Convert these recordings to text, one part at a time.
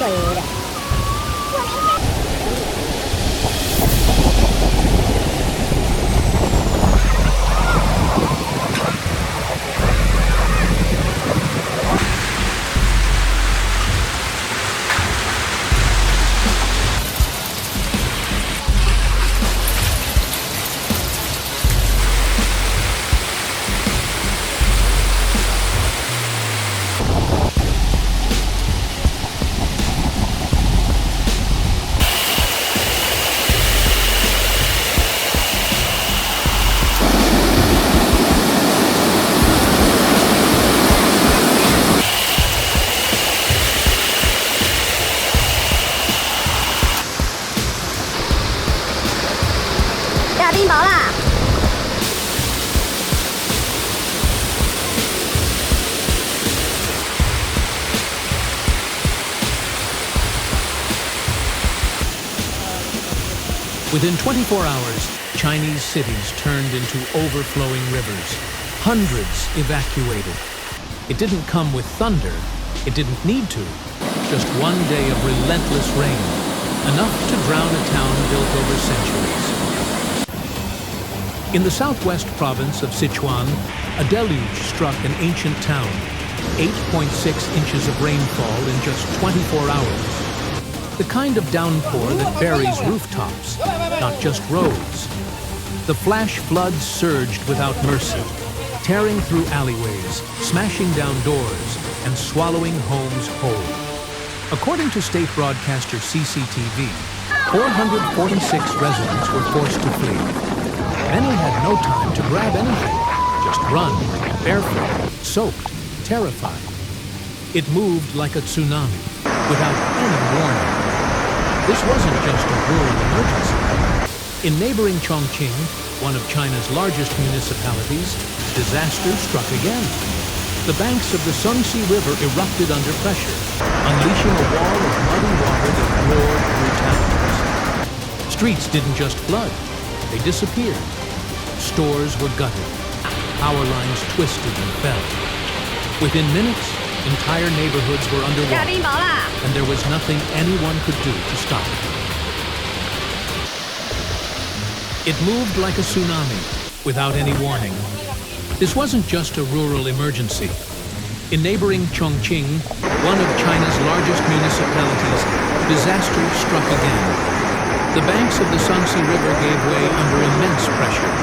个人有点。下冰雹啦！ Within 24 hours, Chinese cities turned into overflowing rivers. Hundreds evacuated. It didn't come with thunder. It didn't need to. Just one day of relentless rain, enough to drown a town built over centuries. In the southwest province of Sichuan, a deluge struck an ancient town. 8.6 inches of rainfall in just 24 hours. The kind of downpour that buries rooftops, not just roads. The flash floods surged without mercy, tearing through alleyways, smashing down doors, and swallowing homes whole. According to state broadcaster CCTV, 446 residents were forced to flee. Many had no time to grab anything, just run, barefoot, soaked, terrified. It moved like a tsunami, without any warning. This wasn't just a rural emergency. In neighboring Chongqing, one of China's largest municipalities, disaster struck again. The banks of the Yangtze River erupted under pressure, unleashing a wall of muddy water that roared through towns. Streets didn't just flood, they disappeared. Stores were gutted. Power lines twisted and fell. Within minutes, entire neighborhoods were underwater, and there was nothing anyone could do to stop it. It moved like a tsunami, without any warning. This wasn't just a rural emergency. In neighboring Chongqing, one of China's largest municipalities, disaster struck again. The banks of the Yangtze River gave way under immense pressure,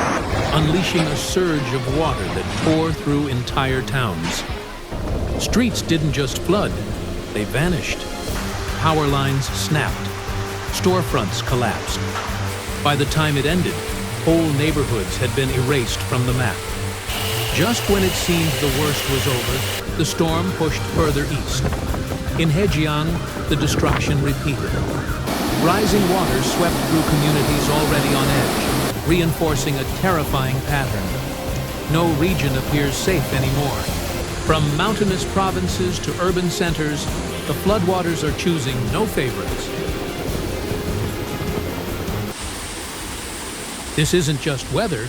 unleashing a surge of water that tore through entire towns. Streets didn't just flood, they vanished. Power lines snapped. Storefronts collapsed. By the time it ended, whole neighborhoods had been erased from the map. Just when it seemed the worst was over, the storm pushed further east. In Hejiang, the destruction repeated. Rising waters swept through communities already on edge, reinforcing a terrifying pattern. No region appears safe anymore. From mountainous provinces to urban centers, the floodwaters are choosing no favorites. This isn't just weather,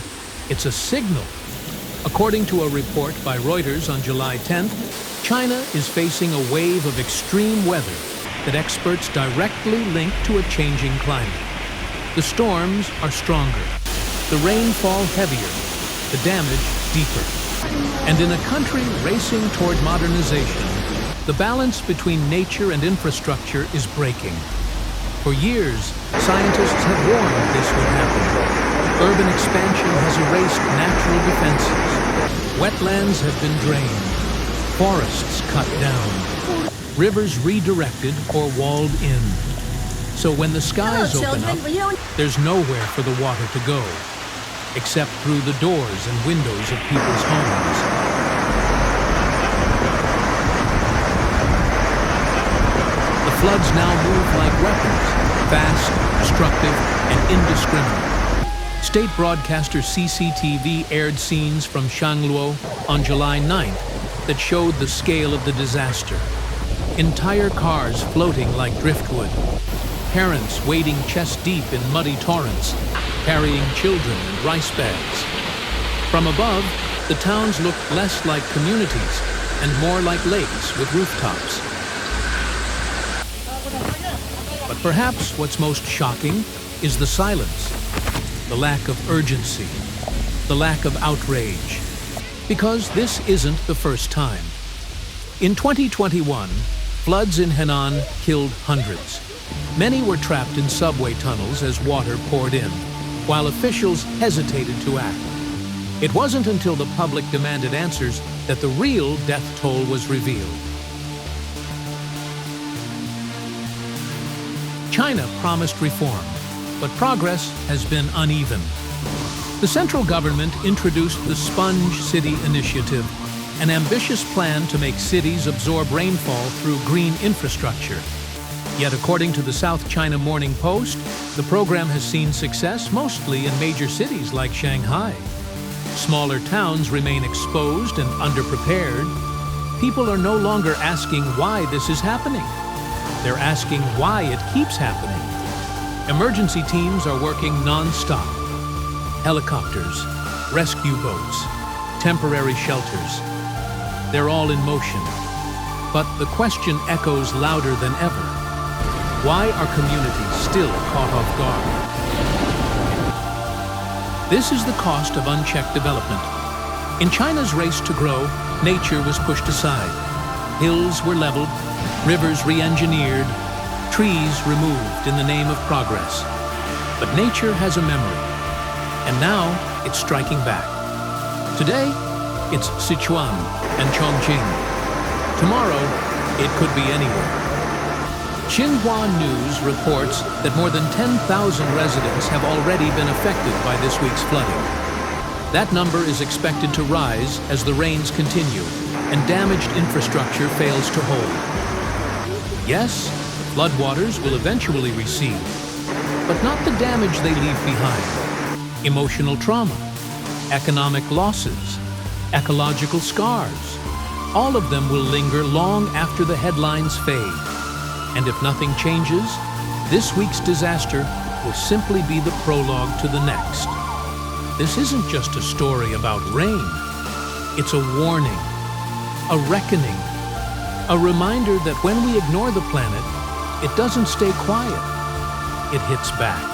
it's a signal. According to a report by Reuters on July 10th, China is facing a wave of extreme weather that experts directly link to a changing climate. The storms are stronger, the rainfall heavier, the damage deeper. And in a country racing toward modernization, the balance between nature and infrastructure is breaking. For years, scientists have warned this would happen. Urban expansion has erased natural defenses. Wetlands have been drained. Forests cut down. Rivers redirected or walled in. So when the skies open up, there's nowhere for the water to go, except through the doors and windows of people's homes. The floods now move like weapons, fast, destructive, and indiscriminate. State broadcaster CCTV aired scenes from Shangluo on July 9th that showed the scale of the disaster. Entire cars floating like driftwood. Parents wading chest-deep in muddy torrents, carrying children and rice bags. From above, the towns looked less like communities and more like lakes with rooftops. Perhaps what's most shocking is the silence, the lack of urgency, the lack of outrage, because this isn't the first time. In 2021, floods in Henan killed hundreds. Many were trapped in subway tunnels as water poured in, while officials hesitated to act. It wasn't until the public demanded answers that the real death toll was revealed. China promised reform, but progress has been uneven. The central government introduced the Sponge City Initiative, an ambitious plan to make cities absorb rainfall through green infrastructure. Yet according to the South China Morning Post, the program has seen success mostly in major cities like Shanghai. Smaller towns remain exposed and underprepared. People are no longer asking why this is happening. They're asking why it keeps happening. Emergency teams are working non-stop. Helicopters, rescue boats, temporary shelters. They're all in motion. But the question echoes louder than ever. Why are communities still caught off guard? This is the cost of unchecked development. In China's race to grow, nature was pushed aside. Hills were leveled, rivers re-engineered, trees removed in the name of progress. But nature has a memory, and now it's striking back. Today, it's Sichuan and Chongqing. Tomorrow, it could be anywhere. Xinhua News reports that more than 10,000 residents have already been affected by this week's flooding. That number is expected to rise as the rains continue and damaged infrastructure fails to hold. Yes, floodwaters will eventually recede, but not the damage they leave behind. Emotional trauma, economic losses, ecological scars, all of them will linger long after the headlines fade. And if nothing changes, this week's disaster will simply be the prologue to the next. This isn't just a story about rain. It's a warning, a reckoning, a reminder that when we ignore the planet, it doesn't stay quiet. It hits back.